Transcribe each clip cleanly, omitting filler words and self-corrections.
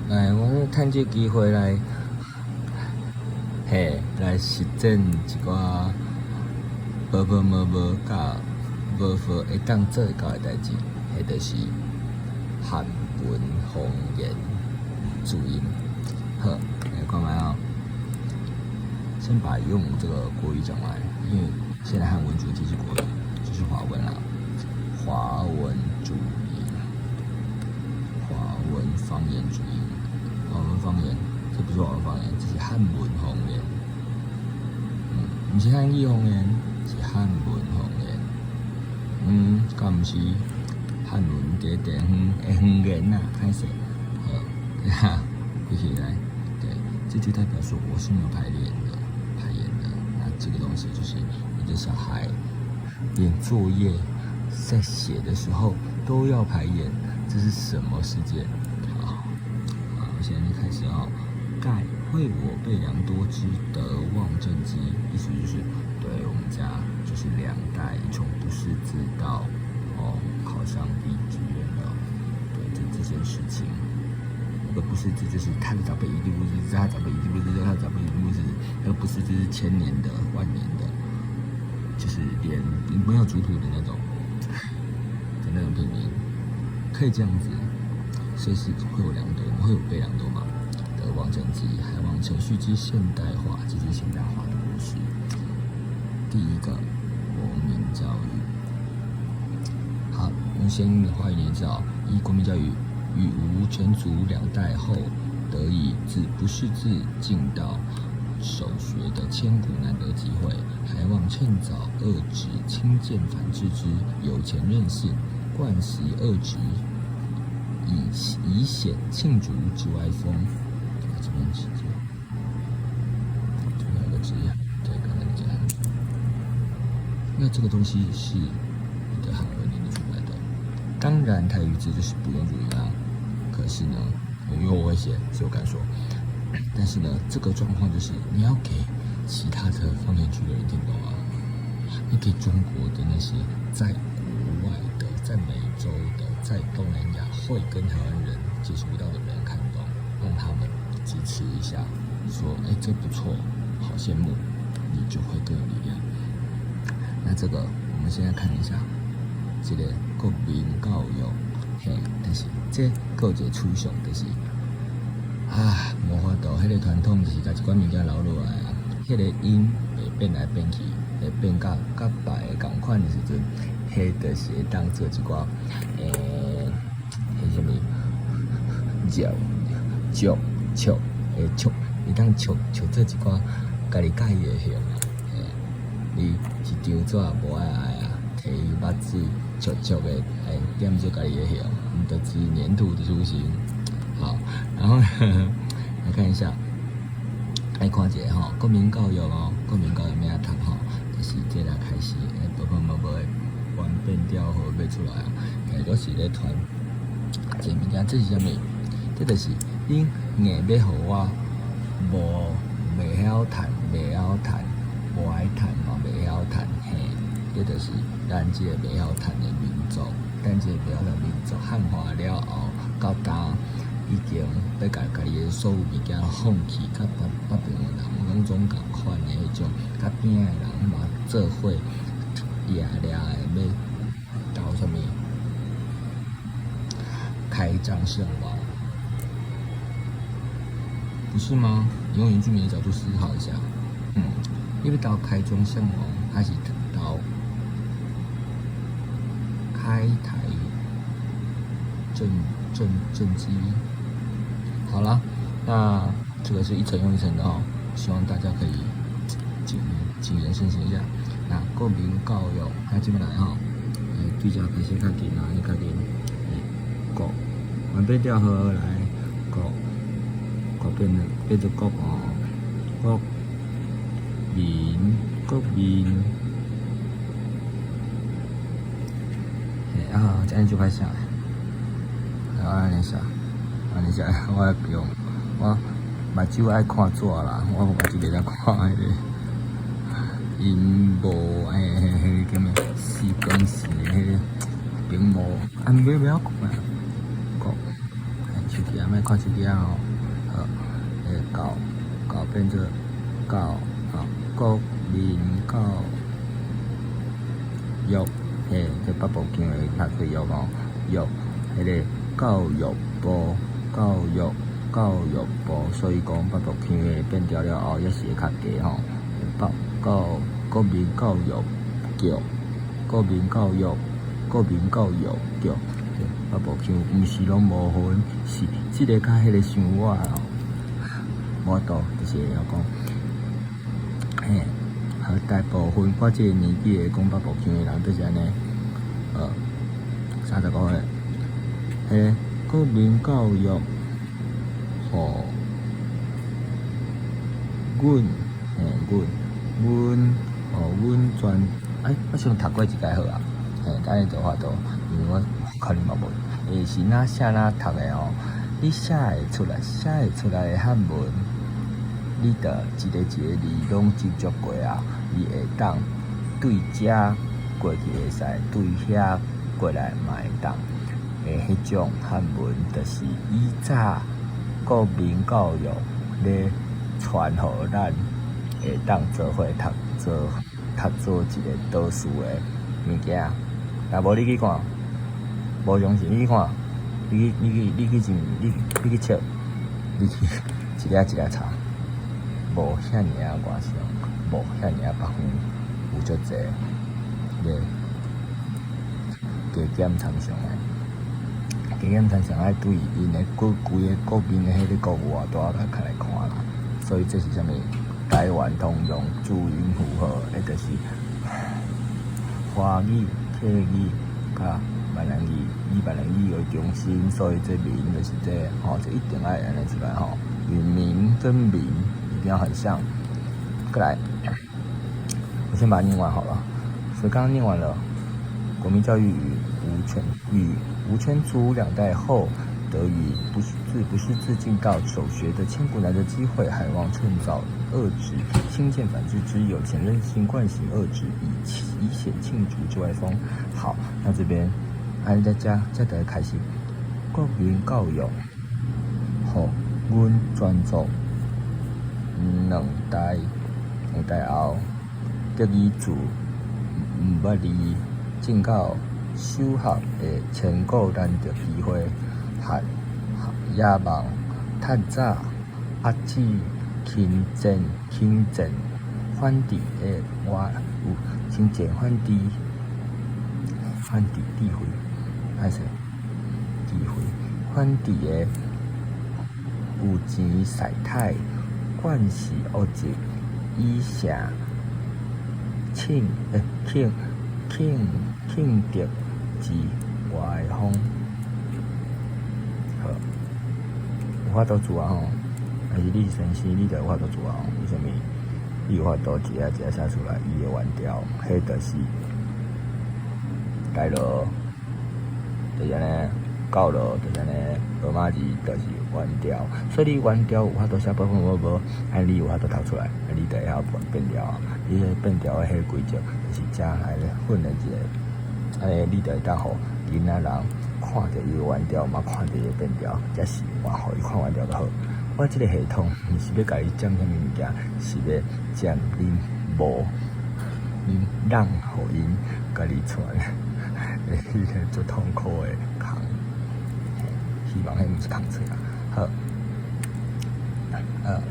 来，我趁这机会来，来实践一寡无甲无会当做会到的代志，迄就是汉文方言注音。好，来看麦哦。先把用这个国语讲完，因为现在汉文主题是国语，就是华文啦。华文主音，华文方言主音，华文方言，这不是华文方言，这是汉文方言。不是汉语方言，是汉文方言。敢不是汉文第地方言呐？开始，好，一起来，对，这就代表说我是没有排练的。那这个东西就是你的小孩连作业在写的时候都要排演，这是什么世界？好，我现在就开始哦。盖会我备良多之德望正基，意思就是对我们家就是2代从不识字到考上第1志愿的，对这件事情。不识字就是他的长辈一定不识字，他的长辈一定不识字，他的长辈一定不识字，而不是就是1000年的、万年的，就是连没有主土的那种平民，可以这样子，所以是会有良多，会有备良多嘛？德望正基，还望程序之现代化，这是现代化的故事。第一个国民教育，好，我们先画一知道，国民教育。与吴全族2代后，得以自不识字进到手学的千古难得机会，还望趁早遏止轻贱反之之有钱任性，惯习恶职，以显罄竹之歪风。这边是这边有个字，对，刚才讲，那这个东西是你的汉文念得出来的。当然，台语字就是不用注音啊。可是呢，因为我会写，所以我敢说。但是呢，这个状况就是你要给其他的方言区的人听懂啊，你给中国的那些在国外的、在美洲的、在东南亚会跟台湾人接触不到的人看懂，让他们支持一下，说这不错，好羡慕，你就会更有力量。那这个我们现在看一下，这个国民教育。但是这有一个趋势，就是无法度，迄个传统就是甲一款物件留落来啊。迄个音会变来变去，会变甲别个同款的时阵，迄就是会当做一寡迄什么叫笑会笑，会当笑做一寡家己介意的项啊。你一张纸无爱啊，摕伊墨水笑的，点做家己的项。得知粘土的雏形。好，然后来看一下，来看一下国民教育国民教育咩读就是这来开始，无的完变调好要出来啊，我是咧传这物件，这是啥物？这就是恁硬要互我袂晓弹，无爱弹嘛，袂晓弹，这就是咱这个袂晓弹的民族。咱这个袂晓弹民族汉化了后，到当已经要家己的所有物件放弃，甲北边的人拢总共款的迄种，甲边的人嘛做伙掠的要到什么开张圣王，不是吗？用原住民的角度思考一下，因为到开庄圣王还是到开台正基。好了，那这个是一层又一层的希望大家可以谨言慎行一下。那国民教育，那这边来对照开始较紧啊，你较紧，国，完变调好来国变做国国民。这样就开始了。安尼写，我也不用，我目睭爱看纸啦，我目睭袂当看迄个音无叫咩四更时迄个屏幕，袂晓讲啊，讲，手机去啊，莫看手机啊吼。好，教教变做教国民教育，这北部腔的读做育哦，育，迄个教育部，教育部，所以讲北部腔的变调了后，也是会较低吼。国民教育局，国民教育局，北部腔毋是拢无分，是即个甲迄个伤我咯。无多就是会晓讲，和大部分我即个年纪的讲北部腔的人，就是安尼，35岁，国民教育，互阮，阮全，我想读过一届好啊，安尼就法度，因为我可能嘛无，是哪写哪读的哦，你写会出来的汉文，你着一个字拢接触过啊，伊会当对遮过去会使，对遐过来嘛会当，迄种汉文，就是以早国民教育咧传互咱。会当做伙做一个导师的物件，若无你去看，无相信你去看，你去测，你去一粒查，无遐尔啊外省，无遐尔啊北方有足济咧加减参详的，加减参详爱对因的规个国民的迄个国语都要来看啦，所以这是啥物？台湾通用注音符号，就是华语、客语、甲闽南语，以闽南语为中心，所以这名就是这这一定要安尼出来吼，因为名跟名一定要很像。过来，我先把它念完好了。所以刚刚念完了，国民教育与吴圈族两代后。得以不是自尽到守学的千古难得机会，还望趁早遏制轻贱反制之有前任性惯行遏制，以显罄竹之外风。好，那这边大家再来开始国民教育，互阮全族两代后得以自毋捌离进到修学的千古难得机会。也望趁早遏止轻贱反智的我有轻贱反智智慧，反智的有钱晒太，惯是恶疾，以成庆德之外风。好，有法度做啊吼，但是你是先生，你就有法度做啊吼。为什么？你有法度一个写出来，伊的原调，迄就是改落，就是安尼，教落，就是安尼，罗马字就是原调。所以你原调有法度写部分无，安你有法度读出来，你就会晓变调。你迄变调的迄规则，就是遮来混的一个，安尼你就会当互囡仔人。看到伊的原调，嘛看到伊的变调，才是话互伊看原调就好。我即个系统毋是要甲伊讲啥物物件，是要讲恁无，恁让互因家己传，迄个最痛苦的空，希望迄毋是空出啦。好，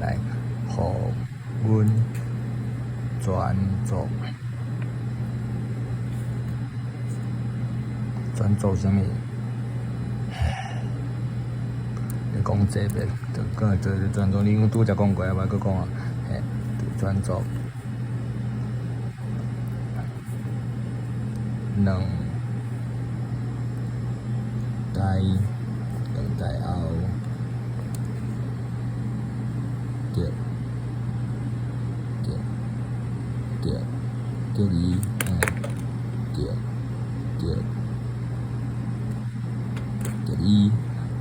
来，互阮全族啥物？你讲这边，就讲做全族，你拄则讲过，我搁讲啊，全族两代后，得伊，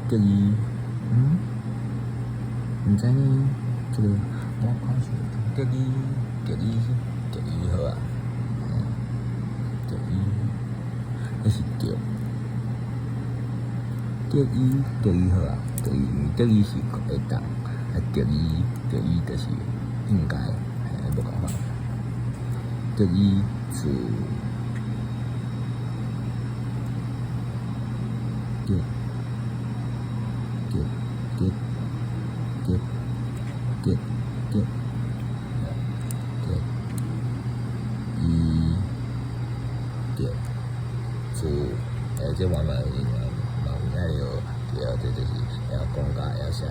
得伊，毋知呢，这个我看是得伊好啊，得伊，那是得伊好啊，德语，德语是会当，德语就是应该，无讲法。德语是德这慢慢对，这就是要讲解，要写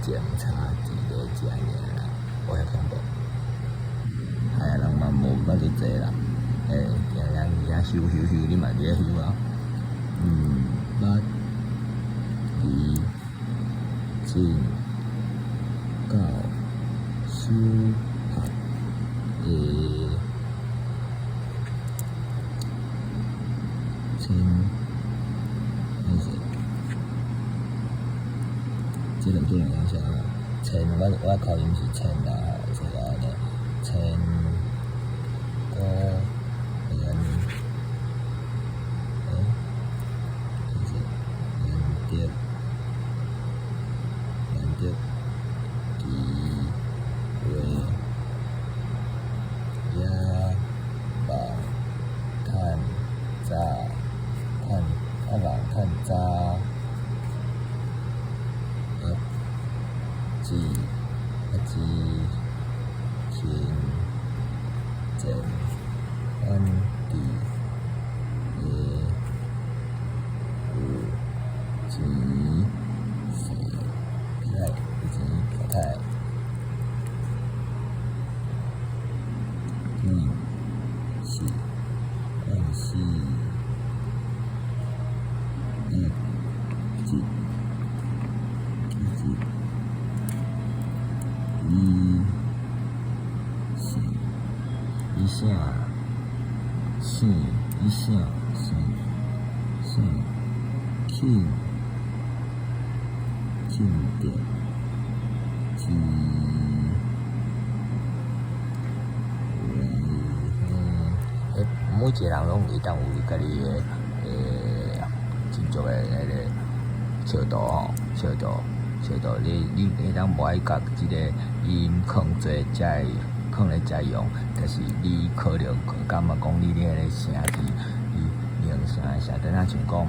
检查之类这样啦，我遐恐怖。哎呀，人嘛无捌去坐啦，行休，你嘛伫咧休啊？捌离境到书学的这两种影响啊，我口音是千啦，这个呢，千个人，就是难得机会也望趁早，望趁早。之前正安地的有钱是来有钱发财，是万事一直。一下，庆典之每一个人拢会当有家己的真足的迄个笑道吼，笑道，你会当无爱甲即个音放做遮放咧遮用，但是你可能感觉讲你迄个声气，你用声的声，等下像讲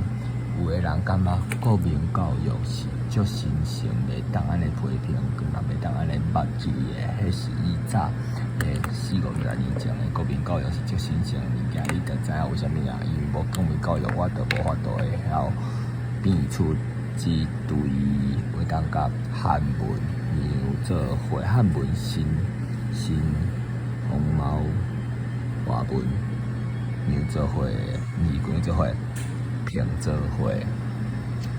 有个人感觉国民教育是足新鲜的，当安尼批评，嘛袂当安尼捌一个，迄是以早4-5年前的国民教育是足新鲜的物件，你就知影为虾米啊？因为无国民教育，我就无法度会晓变出即对会当甲汉文有做伙，汉文新红毛华文有做伙，义工做伙，拼做伙，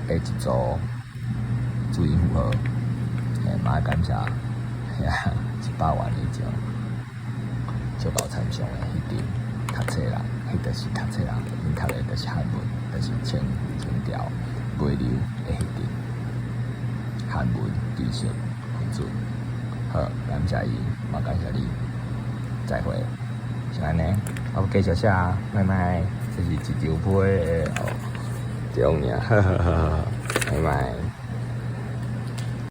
一组注音符号，嘛感谢100万以上足够参详的迄阵读册人，迄就是读册人，因读的就是汉文，就是清朝尾流的迄阵汉文知识分子。好，感谢伊，嘛感谢你，再会。是安尼，我继续写，拜拜。这是一张批的哦，这样尔，拜拜。